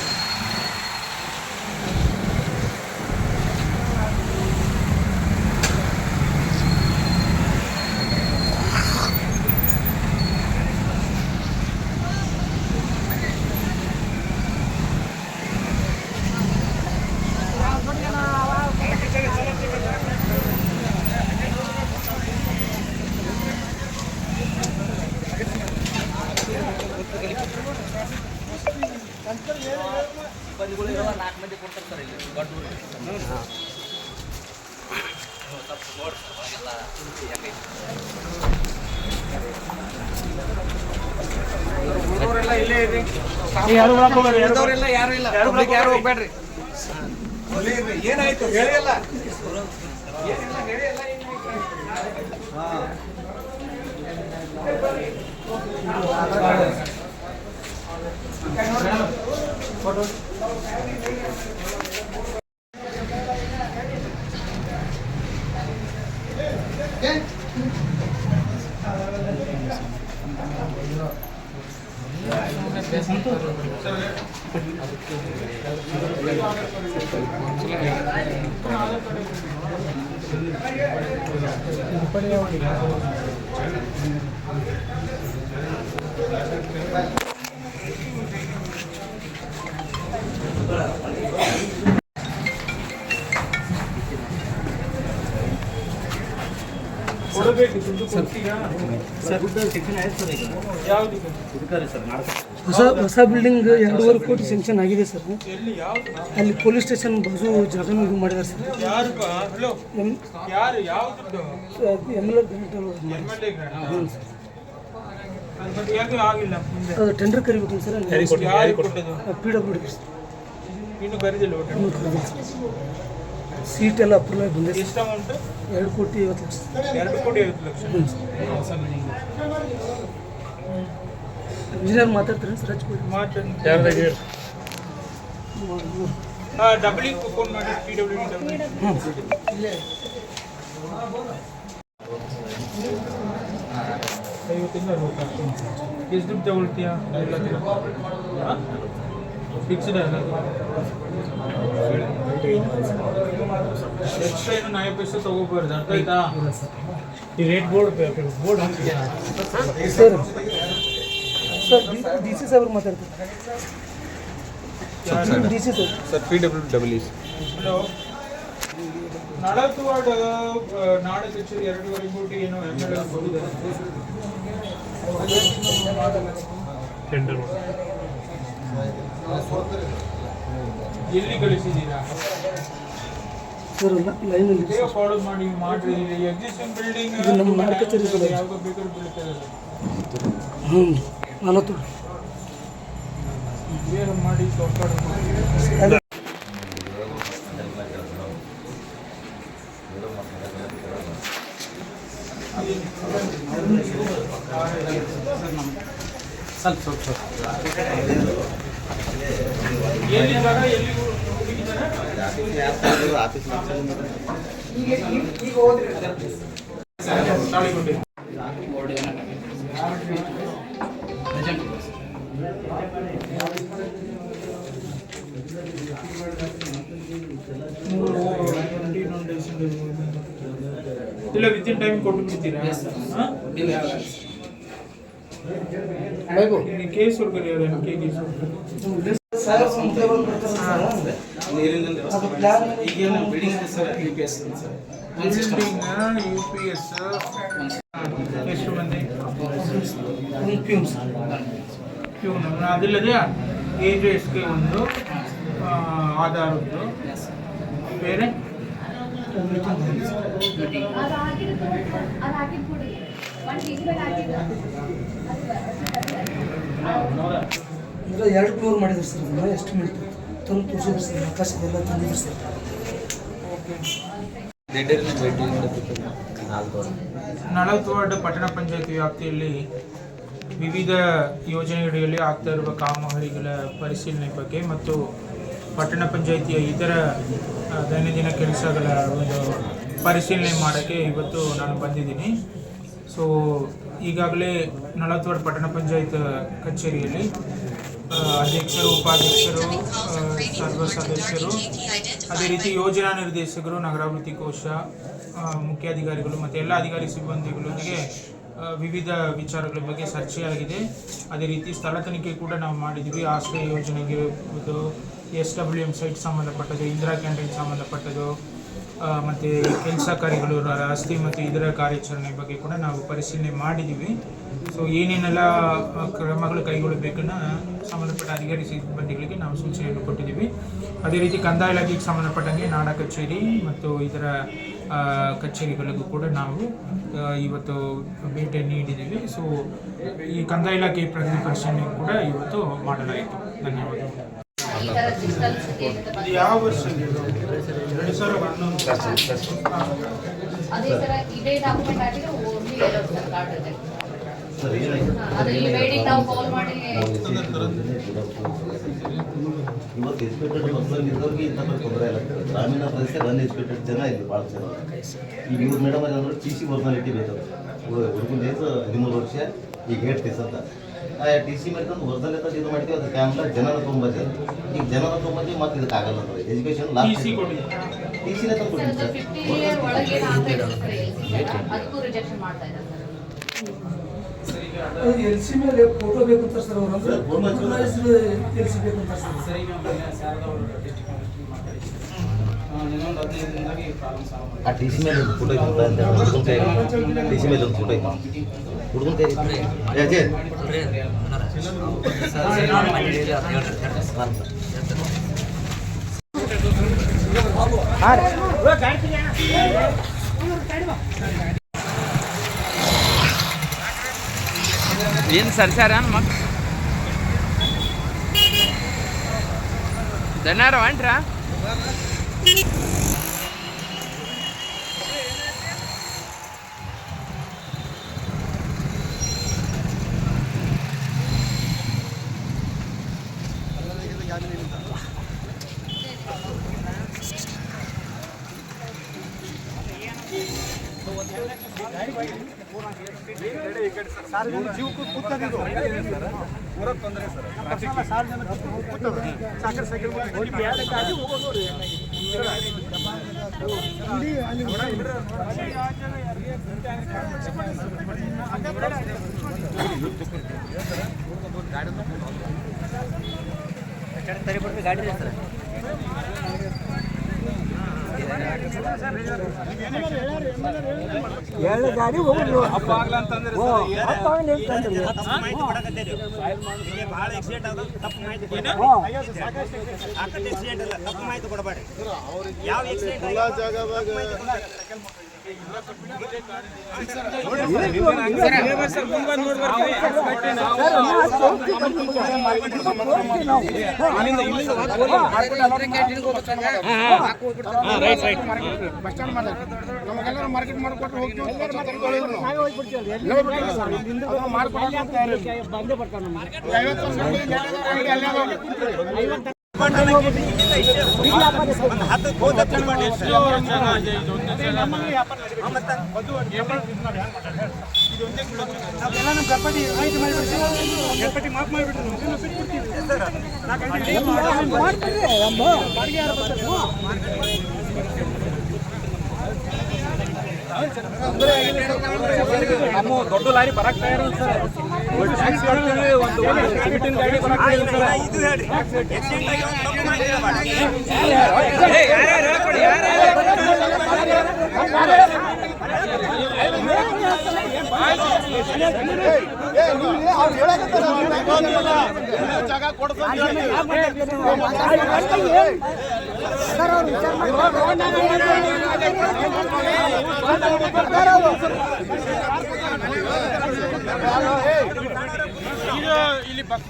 ಸಿಬ್ಬಂದಿಗಳು ಇರೋ 4 ಮಂದಿ ಕೊಡ್ತಾರೆ ಸರ್ ಇಲ್ಲಿ ಉಳಿದವರೆಲ್ಲ ಇಲ್ಲೇ ಇರ್ರಿ ಉಳಿದವರೆಲ್ಲ ಯಾರು ಇಲ್ಲ ಯಾರು ಹೋಗ್ಬೇಡ್ರಿ ಇಲ್ಲೇ ಇರ್ರಿ ಏನಾಯ್ತು ಹೇಳಿ ಅಲ್ಲ ಏನಿಲ್ಲ ಹೇಳಿ ಅಲ್ಲ ಹೊಸ ಬಿಲ್ಡಿಂಗ್ 2.5 ಕೋಟಿ ಸ್ಯಾಂಕ್ಷನ್ ಆಗಿದೆ ಸರ್. ಅಲ್ಲಿ ಪೊಲೀಸ್ ಸ್ಟೇಷನ್ ಬಾಜು ಜಾಗನೂ ಇದು ಮಾಡಿದ್ದಾರೆ ಸರ್. ಅದು ಟೆಂಡರ್ ಕರಿಬೇಕು ಸರ್. PWD sir. ಸೀಟ್ ಎಲ್ಲ ಅಪ್ರೂವ್ ಆಗಿ ಬಂದಿದೆ. 2,50,00,000. ಇಂಜಿನಿಯರ್ ಮಾತಾಡ್ತಾರೆ ಸರ್. ಫೋನ್ ಮಾಡಿ PWD ಎಷ್ಟು ದುಡ್ಡು ತಗೊಳ್ತೀಯ? ಫಿಕ್ಸ್ಡ್ ಅಲ್ಲ, ಎಕ್ಸ್ಟ್ರಾ ಏನು 9 ಪೈಸೆ ತಗೋಬಾರ್ದು. ಅರ್ಥ ಆಯ್ತಾ? ಈ ರೇಟ್ ಬೋರ್ಡ್ ಹಾಕ್ತೀಯಾ ಸರ್? ಸರ್ DC ಸಾಹೇಬ್ರು ಮಾತಾಡ್ತಾರೆ. DC sir PWD. Hello, 40 ward ನಾಡ ಕಚೇರಿ 2.5 ಕೋಟಿ ಏನೋ MLA ಟೆಂಡರ್ ಎಲ್ಲಿ ಕಳಿಸಿದ್ದೀರಾ? ಸರ್ ಲೈನಲ್ಲಿ ಫಾಲೋ ಮಾಡ್ರಿ. ಎಕ್ಸಿಸ್ಟಿಂಗ್ ಬಿಲ್ಡಿಂಗ್ ಇದು ನಮ್ಮ ನಾಡ ಕಚೇರಿ ಸರ್. ಯಾವಾಗ ಬೇಕಾದ್ರೂ ಬೀಳ್ತದೆ. 40 ಬೇರೆ ಮಾಡಿ ತೊಗೊಂಡು ಎಲ್ಲಿ ಜಾಗ ಎಲ್ಲಿ ತಾಳಿಕೊಟ್ಟಿ ಇಲ್ಲ ವಿತಿನ್ ಟೈಮ್ ಕೊಟ್ಟು ಬಿಡ್ತೀರಾ? ಕೇಸ್ ಹುಡುಗರು ಯಾರು? MK ಕೇಸ್ UPS ಎಷ್ಟು ಮಂದಿ? ಪ್ಯೂನ್. ಅದಿಲ್ಲದೆ AJSK ಒಂದು, ಆಧಾರದ್ದು ಬೇರೆ ಈಗ 2 ಫ್ಲೋರ್ ಮಾಡಿದ್ರು ಸರ್. ಅದನ್ನು ಎಸ್ಟಿಮೇಟ್ ತಂದು ತೋರಿಸಿದ್ರು ಸರ್. ಆಕಾಶದೆಲ್ಲ ತಂದಿದ್ರು ಸರ್. 40 ವಾರ್ಡ್ ಪಟ್ಟಣ ಪಂಚಾಯತಿ ವ್ಯಾಪ್ತಿಯಲ್ಲಿ ವಿವಿಧ ಯೋಜನೆಗಳಡಿಯಲ್ಲಿ ಆಗ್ತಾ ಇರುವ ಕಾಮಗಾರಿಗಳ ಪರಿಶೀಲನೆ ಬಗ್ಗೆ ಮತ್ತು ಪಟ್ಟಣ ಪಂಚಾಯಿತಿಯ ಇತರ ದೈನಂದಿನ ಕೆಲಸಗಳ ಒಂದು ಪರಿಶೀಲನೆ ಮಾಡೋಕ್ಕೆ ಇವತ್ತು ನಾನು ಬಂದಿದ್ದೀನಿ. ಸೊ ಈಗಾಗಲೇ 40 ವಾರ್ಡ್ ಪಟ್ಟಣ ಪಂಚಾಯತ್ ಕಚೇರಿಯಲ್ಲಿ ಅಧ್ಯಕ್ಷರು, ಉಪಾಧ್ಯಕ್ಷರು, ಸರ್ವ ಸದಸ್ಯರು, ಅದೇ ರೀತಿ ಯೋಜನಾ ನಿರ್ದೇಶಕರು, ನಗರಾಭಿವೃದ್ಧಿ ಕೋಶ, ಮುಖ್ಯಾಧಿಕಾರಿಗಳು ಮತ್ತು ಎಲ್ಲ ಅಧಿಕಾರಿ ಸಿಬ್ಬಂದಿಗಳೊಂದಿಗೆ ವಿವಿಧ ವಿಚಾರಗಳ ಬಗ್ಗೆ ಚರ್ಚೆಯಾಗಿದೆ. ಅದೇ ರೀತಿ ಸ್ಥಳ ತನಿಖೆ ಕೂಡ ನಾವು ಮಾಡಿದ್ವಿ. ಆಶ್ರಯ ಯೋಜನೆಗೆ ಇರ್ಬೋದು, SWM ಸೈಟ್ ಸಂಬಂಧಪಟ್ಟದ್ದು, ಇಂದಿರಾ ಕ್ಯಾಂಟೀನ್ ಸಂಬಂಧಪಟ್ಟದ್ದು, ಮತ್ತು ಕೆಲಸ ಕಾರ್ಯಗಳು, ರಸ್ತೆ ಮತ್ತು ಇದರ ಕಾರ್ಯಾಚರಣೆ ಬಗ್ಗೆ ಕೂಡ ನಾವು ಪರಿಶೀಲನೆ ಮಾಡಿದ್ದೀವಿ. ಸೊ ಏನೇನೆಲ್ಲ ಕ್ರಮಗಳು ಕೈಗೊಳ್ಳಬೇಕನ್ನ ಸಂಬಂಧಪಟ್ಟ ಅಧಿಕಾರಿ ಸಿಬ್ಬಂದಿಗಳಿಗೆ ನಾವು ಸೂಚನೆಯನ್ನು ಕೊಟ್ಟಿದ್ದೀವಿ. ಅದೇ ರೀತಿ ಕಂದಾಯ ಇಲಾಖೆಗೆ ಸಂಬಂಧಪಟ್ಟಂಗೆ ನಾಡ ಕಚೇರಿ ಮತ್ತು ಇದರ ಕಚೇರಿಗಳಿಗೂ ಕೂಡ ನಾವು ಇವತ್ತು ಭೇಟಿ ನೀಡಿದ್ದೀವಿ. ಸೊ ಈ ಕಂದಾಯ ಇಲಾಖೆ ಪ್ರಗತಿ ಪರಿಶೀಲನೆ ಕೂಡ ಇವತ್ತು ಮಾಡಲಾಯಿತು. ಧನ್ಯವಾದಗಳು. ಯಾವ ವರ್ಷ? 2011. ಅದೇ ತರ ಇದೇ ಡಾಕ್ಯುಮೆಂಟ್ ಆಗಿದೆ. ಓನ್ಲಿ ಕಾರ್ಡ್ ಇದೆ. ಅದು ಈ ವೇಡಿಂಗ್ ನಾವು ಕಾಲ್ ಮಾಡಿ ಇವತ್ತು ಎಕ್ಸ್ಪೆಕ್ಟೆಡ್ ಮಕ್ಕಳಿದ್ದವ್ರಿಗೆ ಇಂಥ ತೊಂದರೆ ಇಲ್ಲ. ಗ್ರಾಮೀಣ ಪ್ರದೇಶ ಅನ್ಎಕ್ಸ್ಪೆಕ್ಟೆಡ್ ಜನ ಇಲ್ಲಿ ಭಾಳ ಜನ. ಈಗ ಇವ್ರು ಮೇಡಮ್ ಅಂದ್ರೆ TC ಪರ್ಸನಾಲಿಟಿ ಬೇಕು. ಹುಡುಗನ ಏಜ್ 13 ವರ್ಷ, ಈಗ 8 ಕೇಸ್ ಅಂತ ಟಿ ಸಿ ಮೇಲೆ ತಂದು ಒರಿಜಿನಲ್ ತಂದು ಇದು ಮಾಡ್ತೀವಿ, ಅದು ಕ್ಯಾಮ್ರಾ ಜನರ ತೊಗೊಂಬತ್ತೀವಿ. ಈಗ ಜನರ ತೊಗೊಂಬತ್ತೀವಿ ಮತ್ತು ಇದಕ್ಕೆ ಆಗಲ್ಲ ಅಂತ ಎಜುಕೇಶನ್ ಲಾಸ್ಟ್ ಟಿ ಸಿನೇ ತಂದು ಕೊಡ್ತೀವಿ ಸರ್. 50 ಇಯರ್ ಒಳಗೆ ಆಗ್ತಾ ಇದೆ ಸರ್, ಅದಕ್ಕೂ ರಿಜೆಕ್ಷನ್ ಮಾಡ್ತಾ ಇದ್ದಾರೆ ಸರ್. ಎಲ್ ಸಿ ಮೇಲೆ ಫೋಟೋ ಬೇಕು ಅಂತ ಸರ್ ಅವರು ಎಲ್ ಸಿ ಬೇಕು ಅಂತ ಸರ್. ಆ ಟಿ ಸಿ ಮೇಲೆ ಒಂದು ಫೋಟೋ ಇತ್ತು ಅಂತ ಹುಡುಗನ ಕೈ, ಟಿ ಸಿ ಮೇಲೆ ಒಂದು ಫೋಟೋ ಇತ್ತು ಹುಡುಗನ ಕೈ ಅಜಯ್ ಏನು ಸರ್ಸಾರ ಮಕ್ ದನಾರ ಹೊಂಟ್ರಾ ಜೀವಕ್ಕೂ ಕೂತದಿದು ಪೂರ ತೊಂದರೆ ಸರ್. ಸಾಕರ್ ಸೈಕಲ್ ಗಾಡಿ ಸರ್ ಎರಡು ಗಾಡಿ ಹೋಗ್ರು ಹಬ್ಬ ಆಗ್ಲ ಅಂತಂದ್ರೆ ಭಾಳ ಆಕ್ಸಿಡೆಂಟ್ ಆದ ತಪ್ಪು ಮಾಹಿತಿ ಆಕ್ಸಿಡೆಂಟ್ ಅಲ್ಲ, ತಪ್ಪು ಮಾಹಿತಿ ಕೊಡಬೇಡಿ. ಯಾವ ಆಕ್ಸಿಡೆಂಟ್ ನಮಗೆಲ್ಲರೂ ಮಾರ್ಕೆಟ್ ಮಾಡ್ಕೊಟ್ಟು ಹೋಗ್ತೀವಿ. ನಮ್ಮ ದೊಡ್ಡ ಲಾರಿ ಬರಕ್ ತಯಾರಿಲ್ಲ ಸರ್. ಟ್ಯಾಕ್ಸಿ ಹೇಳ್ತೀವಿ, ಒಂದು ಸ್ವೀಟಿನ ಗಾಡಿ ಬರಕ್ ಇದು ಹೇಳಿ ಜಾಗ ಕೊಡ್ತಾರೆ. ಇಲ್ಲಿ ಬಸ್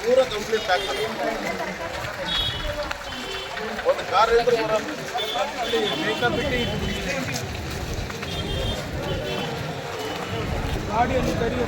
पूरा कंप्लीट पैक ಒಂದು ಕಾರ್ ಮೇಕಪ್ ಬಿಟ್ಟು ಗಾಡಿಯನ್ನು ಕರೆಯು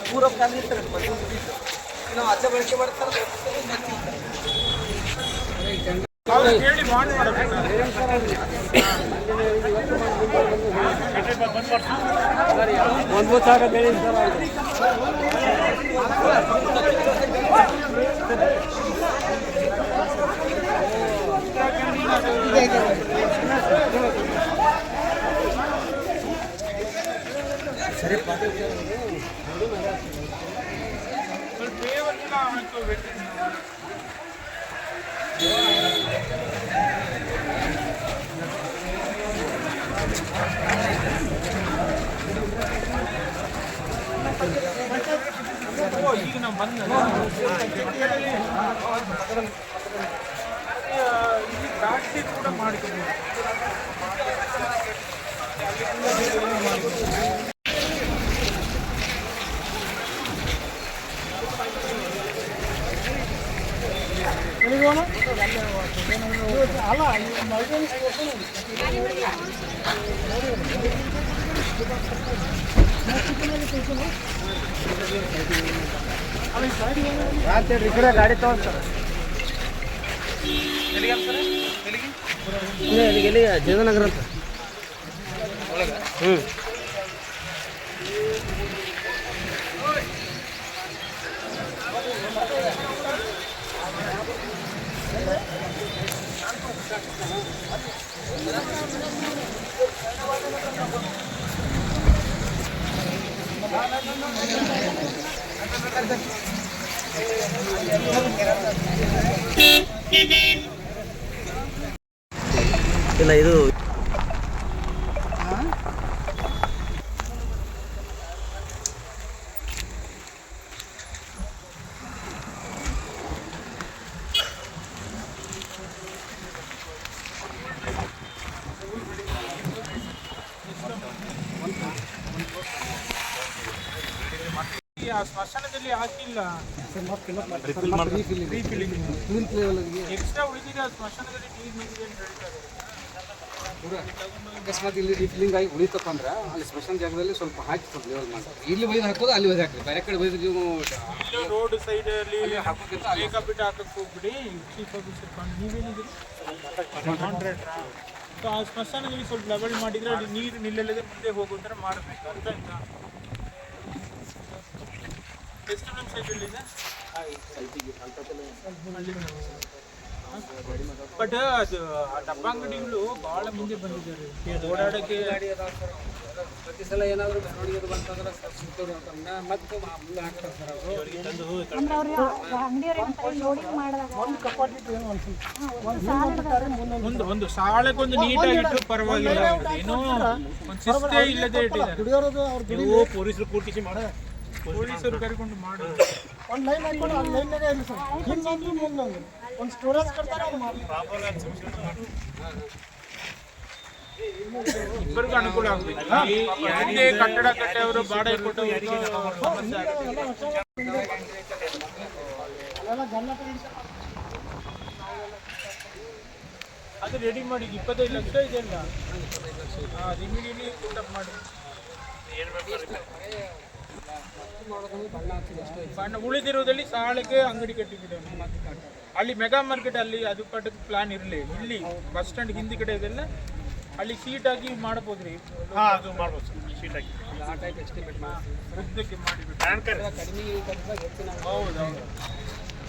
ಪೂರ ಫ್ಯಾಮಿಲಿ ಇರ್ತಾರೆ. ನಾವು ಅಜ್ಜ ಬಳಕೆ ಮಾಡ್ತಾರೆ. ಒಂದು ಈಗ ನಾವು ಬಂದ ಇಲ್ಲಿ ದಾಟಿ ಕೂಡ ಮಾಡ್ಕೋಬೋದು. ಈ ಕಡೆ ಗಾಡಿ ತಗೊಂಡ್ತಾರೆ ಎಲ್ಲಿಗೆ ಜಯನಗರ ಅಂತ ಇಲ್ಲ ಇದು ಆ ಸ್ಮಶಾನದಲ್ಲಿ ಹಾಕಿಲ್ಲ ಎಕ್ಸ್ಟ್ರಾ ಉಳಿದಿದೆ. ಆ ಸ್ಮಶಾನದಲ್ಲಿ ನೀರು ನಿಂತಿದೆ ಅಂತ ಹೇಳ್ತಾರೆ. ಅಕಸ್ಮಾತ್ ಇಲ್ಲಿ ರೀಫಿಲಿಂಗ್ ಆಗಿ ಉಳಿತಪ್ಪ ಅಂದ್ರೆ ಅಲ್ಲಿ ಸ್ಮಶಾನ ಜಾಗದಲ್ಲಿ ಸ್ವಲ್ಪ ಹಾಕಿ ಸ್ವಲ್ಪ ಲೆವೆಲ್ ಮಾಡ್ತಾರೆ. ಇಲ್ಲಿ ಒಯ್ದು ಹಾಕೋದು ಅಲ್ಲಿ ಒಯ್ದು ಹಾಕ್ರಿ, ಬೇರೆ ಕಡೆ ಒಯ್ದು ನೀವು ರೋಡ್ ಸೈಡಲ್ಲಿ ಬೇಕಾಬಿಟ್ಟು ಹಾಕಕ್ಕೆ ಹೋಗ್ಬಿಡಿ. ಚೀಫ್ ಆಫೀಸರ್ ನೀವೇನಿದ್ದೀರಿ ಕಾಂಟ್ರಾಕ್ಟ್ರಾ? ಸೊ ಆ ಸ್ಮಶಾನದಲ್ಲಿ ಸ್ವಲ್ಪ ಲೆವೆಲ್ ಮಾಡಿದರೆ ಅಲ್ಲಿ ನೀರು ನಿಲ್ಲದೆ ಮುಂದೆ ಹೋಗೋ ಥರ ಮಾಡಬೇಕು. ಅರ್ಥ ಆಯ್ತಾ? ಎಷ್ಟು ನಮ್ಮ ಸೈಡಲ್ಲಿದೆ ಬಟ್ ಅದು ಆ ಡಬ್ಬ ಅಂಗಡಿಗಳು ಭಾಳ ಮುಂದೆ ಬಂದಿದ್ದಾರೆ ಓಡಾಡೋಕ್ಕೆ. ಪ್ರತಿ ಸಲ ಏನಾದರೂ ಮೆರವಣಿಗೆ ಬಂತಂದ್ರೆ ಸಿಗ್ತವ್ರು ಅಂತಂದ್ರೆ ಮತ್ತೆ ಮುಂದೆ ಹಾಕ್ತಾರೆ ಸರ್ ಅವರು. ಒಂದು ಸಾಲಕ್ಕೊಂದು ನೀಟಾಗಿಟ್ಟು ಪರವಾಗಿಲ್ಲ, ಏನೋ ಒಂದು ಶಿಸ್ತೇ ಇಲ್ಲದೆ ಇಟ್ಟಿದ್ದಾರೆ. ನೀವು ಪೊಲೀಸರು ಕೂಟಿಸಿ ಮಾಡ, ಪೊಲೀಸರು ಕರ್ಕೊಂಡು ಮಾಡಿ ಒಂದು ಲೈನ್ ಹಾಕೊಂಡು ಆ ಲೈನ್ನಾಗೆ ಇರಲಿ ಸರ್. ಹಿಂದೊಂದು ಮುಂದೊಂದು ಒಂದು ಸ್ಟೋರೇಜ್ ಕೊಡ್ತಾರೆ ಅವ್ರು ಮಾಡಿ ಇಬ್ಬರಿಗೂ ಅನುಕೂಲ ಆಗಬೇಕು. ಯಾವುದೇ ಕಟ್ಟಡ ಕಟ್ಟೆಯವರು ಬಾಡಿಗೆ ಕೊಟ್ಟು ಅದು ರೆಡಿ ಮಾಡಿ 25 ಲಕ್ಷ ಇದೆ ಅಲ್ಲ, ಅದು ಇಮಿಡಿಯೇಟ್ಲಿ ಪುಟಪ್ ಮಾಡಿ. ಬಣ್ಣ ಉಳಿದಿರೋದಲ್ಲಿ ಸಾಲಕ್ಕೆ ಅಂಗಡಿ ಕಟ್ಟಿಬಿಡೋಣ. ಅಲ್ಲಿ ಮೆಗಾ ಮಾರ್ಕೆಟ್ ಅಲ್ಲಿ ಅದು ಕಟ್ಟಕ್ಕೆ ಪ್ಲಾನ್ ಇರಲಿ. ಇಲ್ಲಿ ಬಸ್ ಸ್ಟ್ಯಾಂಡ್ ಹಿಂದಿ ಕಡೆ ಇದೆಲ್ಲ ಅಲ್ಲಿ ಸೀಟ್ ಆಗಿ ಮಾಡ್ಬೋದ್ರಿ. ಅದು ಮಾಡ್ಬೋದು ಸರ್, ಶೀಟ್ ಹಾಕಿ ಆ ಟೈಪ್ ಎಸ್ಟಿಮೇಟ್ ಮಾಡಿ ವೃದ್ಧಕ್ಕೆ ಮಾಡಿಬಿಟ್ಟು ಕಡಿಮೆ. ಹೌದೌದು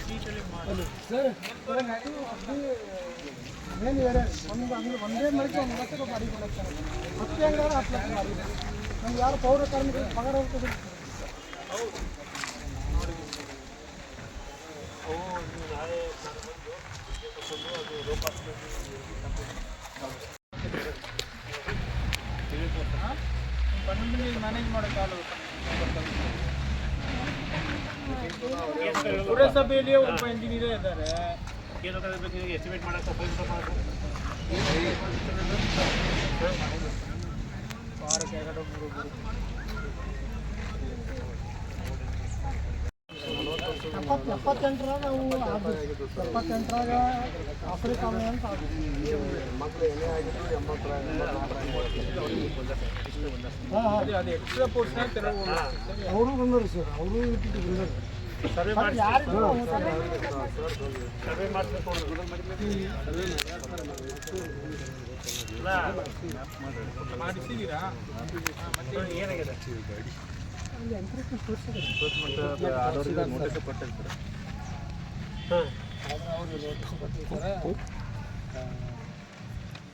ಸೀಟಲ್ಲಿ ಮಾಡಿ ಸರ್ ಏನು ಹೇಳಿ ಒಂದು ಅಂಗಡಿ ಒಂದೇ ಮಳಿಗೆ 1 ಲಕ್ಷ ರೂಪಾಯಿ ಬಾಡಿಗೆ ಕೊಡ್ತಾರೆ. 10 ಅಂಗಡಿ 10 ಲಕ್ಷ ಬಾಡಿಗೆ. ನಮ್ಗೆ ಯಾರು ಪೌರ ಕಾರ್ಮಿಕರಿಗೆ ಪಗಾರ ಹೋಗ್ತದೆ. ಮ್ಯಾನೇಜ್ ಮಾಡೋಕ್ಕಾಗಲ್ಲ. ಪುರಸಭೆಯಲ್ಲಿ ಒಬ್ಬ ಇಂಜಿನಿಯರ್ ಇದ್ದಾರೆ. ಎಸ್ಟಿಮೇಟ್ ಮಾಡೋಕ್ಕೆ ವಾರಕ್ಕೆ 78ರಾಗ ನಾವು 78ರಾಗ ಆಫ್ರಿಕಾಮೆ ಅಂತ ಅದು ಎಕ್ಸ್ಟ್ರಾ ಪೋರ್ಷನ್ ಅವರು ಬಂದರು ಸರ್. ಅವರು ಬಂದರು ಸರ್ವೆ ಮಾಡಿ ಸರ್ವೆ ಮಾಡಿಸ್ಬೇಕು. ಮಾಡಿಸಿದ್ದೀರಾ? ಮತ್ತೆ ಏನಾಗಿದೆ? ಅಲ್ಲಿ ಎಂಟ್ರೆಸ್ಟ್ ನೋಟಿಸ್ ಕೊಟ್ಟಿರ್ತಾರೆ. ಹಾಂ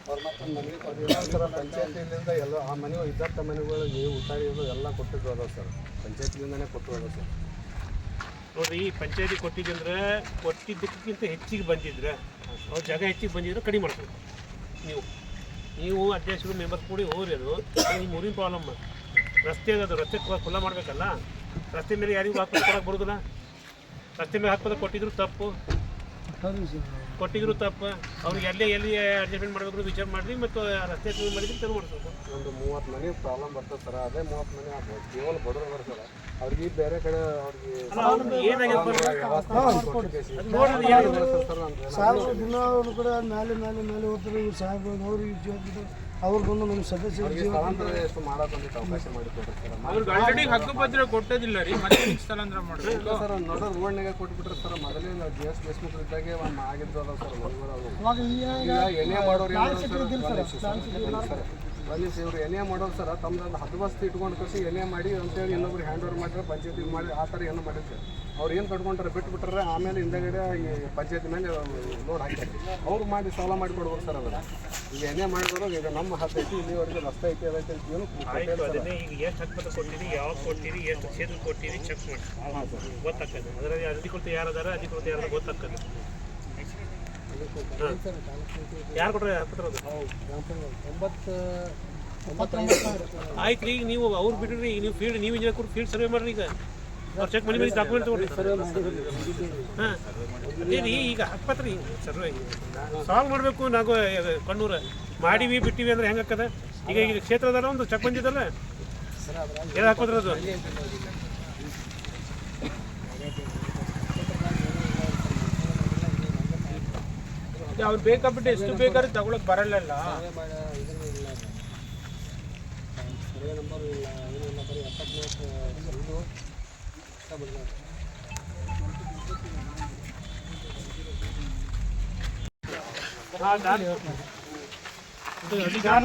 ಅವ್ರು ಮತ್ತೆ ಮನೆಗೆ ಕೊಟ್ಟಿದ್ದಾರೆ ಪಂಚಾಯತಿಯಿಂದ ಎಲ್ಲ ಆ ಮನೆ ಇದ್ದಂಥ ಮನೆಗಳಿಗೆ ಉತ್ತಾರಿಗಳು ಎಲ್ಲ ಕೊಟ್ಟಿದ್ದು ಅದಾವೆ ಸರ್ ಪಂಚಾಯತಿಯಿಂದನೇ ಕೊಟ್ಟು ಅದಾವೆ ಸರ್. ನೋಡಿರಿ ಪಂಚಾಯತಿ ಕೊಟ್ಟಿದ್ದಂದ್ರೆ ಕೊಟ್ಟಿದ್ದಕ್ಕಿಂತ ಹೆಚ್ಚಿಗೆ ಬಂದಿದ್ರೆ ಅವ್ರ ಜಾಗ ಹೆಚ್ಚಿಗೆ ಬಂದಿದ್ರೆ ಕಡಿಮೆ ಮಾಡ್ಬೇಕು ನೀವು ಅಧ್ಯಕ್ಷರು ಮೆಂಬರ್ಸ್ ಕೂಡಿ ಹೋಗ್ರಿ. ಅದು ನಿಮ್ಮ ಊರಿನ ಪ್ರಾಬ್ಲಮ್. ರಸ್ತೆ ಅದು ರಸ್ತೆ ಖುಲ್ಲ ಮಾಡಬೇಕಲ್ಲ. ರಸ್ತೆ ಮೇಲೆ ಯಾರಿಗೂ ಹಾಕ್ಕೊಡಕ್ಕೆ ಬರೋದಿಲ್ಲ. ರಸ್ತೆ ಮೇಲೆ ಹಾಕೋದಕ್ಕೆ ಕೊಟ್ಟಿದ್ರು ತಪ್ಪು ಅವ್ರಿಗೆ ಎಲ್ಲಿ ಅಡ್ಜಸ್ಟ್ಮೆಂಟ್ ಮಾಡಬೇಕು ವಿಚಾರ ಮಾಡಿರಿ ಮತ್ತು ರಸ್ತೆ ಮಾಡಿದ್ರೆ ಚಲೋ ಮಾಡಿಸ್ಬೇಕು. ಒಂದು 30 ಮನೆ ಪ್ರಾಬ್ಲಮ್ ಬರ್ತದೆ ಸರ್. ಅದೇ 30 ಮನೆ ಆಗ್ಬೋದು ಕೇವಲ ಬಡವರು ಬರ್ತದೆ ಅವ್ರಿಗೆ ಬೇರೆ ಕಡೆ ಅವ್ರಿಗೆ ಸಾಹೇಬ್ರು ದಿನ ಅವರು ಕೂಡ ಮೇಲೆ ಹೋಗ್ತಾರೆ. ಇವ್ರು ಸಾಹೇಬ್ರು ಅವ್ರು ಬಂದು ನಮ್ಮ ಸದಸ್ಯರು ಎಷ್ಟು ಮಾಡೋದಂತ ಅವಕಾಶ ಮಾಡಿಕೊಡ್ರಿ ಸರ್. ಅವ್ರಿಗೆ ಆಲ್ರೆಡಿ ಹಕ್ಕುಪತ್ರ ಕೊಟ್ಟೋದಿಲ್ಲ ರೀ, ಮತ್ತೆ ಸ್ಥಳಾಂತರ ಮಾಡಬೇಕು ಸರ್. ನೋಡೋ ರೋಡ್ನಾಗೆ ಕೊಟ್ಬಿಟ್ರೆ ಸರ್. ಮೊದಲೇ ನಾವು GS ದೇಶಮುಖ ಇದ್ದಾಗೆ ಒಂದು ಆಗಿದ್ದು ಅದಾವ ಸರ್ ಮನೆಗಳು. ಈಗ ಎಣ್ಣೆ ಮಾಡೋರು ಬಂದಿಸಿ ಇವ್ರು ಎಣ್ಣೆ ಮಾಡೋರು ಸರ್ ತಮ್ಮದೊಂದು ಹದ್ಬಸ್ತು ಇಟ್ಕೊಂಡು ಕಳಿಸಿ ಎಣ್ಣೆ ಮಾಡಿ ಅಂತೇಳಿ ಇನ್ನೊಬ್ರು ಹ್ಯಾಂಡ್ ಓವರ್ ಮಾಡಿದ್ರೆ ಪಂಚಾಯತಿ ಮಾಡಿ ಆ ಥರ ಏನೋ ಮಾಡಿರ್ತಾರೆ. ಅವ್ರು ಏನು ಕಟ್ಕೊಂಡ್ರೆ ಬಿಟ್ಬಿಟ್ರೆ ಆಮೇಲೆ ಹಿಂದಗಡೆ ಈ ಪಂಚಾಯತಿ ಮೇಲೆ ಲೋಡ್ ಹಾಕ್ತಾರೆ. ಅವ್ರು ಮಾಡಿ ಸಾಲ ಮಾಡಿ ಕೊಡ್ಬೇಕು ಸರ್. ಅದನ್ನು ಈಗ ಎಣ್ಣೆ ಮಾಡಿದ್ರು ಈಗ ನಮ್ಮ ಹತ್ತು ಐತಿ ಇಲ್ಲಿವರೆಗೆ ರಸ್ತೆ ಐತಿ ಅದೈತೆ ಏನು ಅದನ್ನೇ ಈಗ ಎಷ್ಟು ಹಕ್ಕುಪತ್ರ ಕೊಟ್ಟಿರಿ, ಯಾವಾಗ ಕೊಟ್ಟಿರಿ, ಎಷ್ಟು ಕ್ಷೇತ್ರ ಕೊಟ್ಟಿರಿ ಚೆಕ್ ಮಾಡಿ ಗೊತ್ತಾಗ್ತದೆ. ಅದರಲ್ಲಿ ಅಧಿಕೃತ ಯಾರದಾರ ಅಧಿಕೃತ ಯಾರು ಗೊತ್ತಾಗ್ತದೆ. ಯಾರು ಕೊಟ್ಟರೆ ಹಕ್ಕುಪತ್ರ ಆಯ್ತು ರೀ. ಈಗ ನೀವು ಅವ್ರು ಬಿಡ್ರಿ, ನೀವು ಫೀಲ್ಡ್ ನೀವು ಇಂಜಿನಿಯರ್ ಕೂಡ ಫೀಲ್ಡ್ ಸರ್ವೆ ಮಾಡ್ರಿ. ಈಗ ಅವ್ರು ಚೆಕ್ ಮಾಡಿ ಡಾಕ್ಯುಮೆಂಟ್ ತೊಗೊಳ್ರಿ. ಹಾಂ ಅದೇ ರೀ. ಈಗ ಹಕ್ಕುಪತ್ರ ಸರ್ವೆ ಸಾಲ್ವ್ ಮಾಡಬೇಕು. ನಾವು ಕಣ್ಣೂರ ಮಾಡಿವಿ ಬಿಟ್ಟಿವಿ ಅಂದ್ರೆ ಹೆಂಗೆ ಹಾಕದ. ಈಗ ಕ್ಷೇತ್ರದಾರ ಒಂದು ಚೆಕ್ ಬಂದಿದ್ದಲ್ಲ ಏನು ಹಾಕೋದ್ರ ಅದು. ಅವ್ರು ಬೇಕಾಗ್ಬಿಟ್ಟು ಎಷ್ಟು ಬೇಕಾದ್ರೆ ತಗೊಳಕ್ ಬರಲ್ಲ.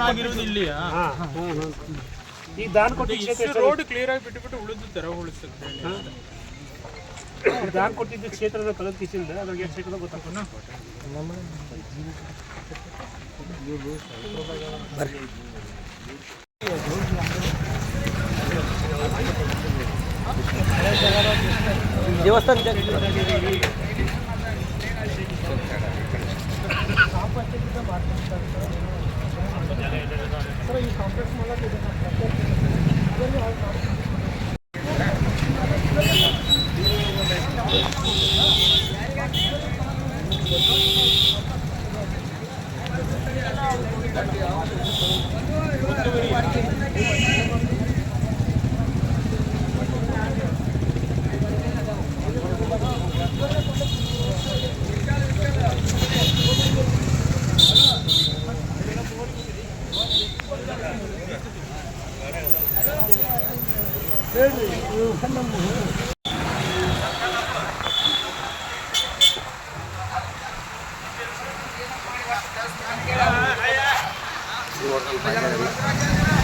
ಆಗಿರೋದು ಇಲ್ಲಿ ಈಗ ದಾನ ಕೊಟ್ಟಿದ್ದು ರೋಡ್ ಕ್ಲಿಯರ್ ಆಗಿ ಬಿಟ್ಟು ಉಳಿದು ತರ ಉಳಿಸುತ್ತೆ. ದಾನ ಕೊಟ್ಟಿದ್ದು ಕ್ಷೇತ್ರದ ಕಲದ ಕಿಸಿಂದ ಅದ್ರಿಗೆ ಎಷ್ಟು ಕ್ಷೇತ್ರದ ಗೊತ್ತಾಗ್ತದೆ. ದೇವಸ್ಥಾನ ಈ ಕಾಂಪ್ಲೆಕ್ಸ್ ಮಾಡೋದು ಹೇಳ್ರಿ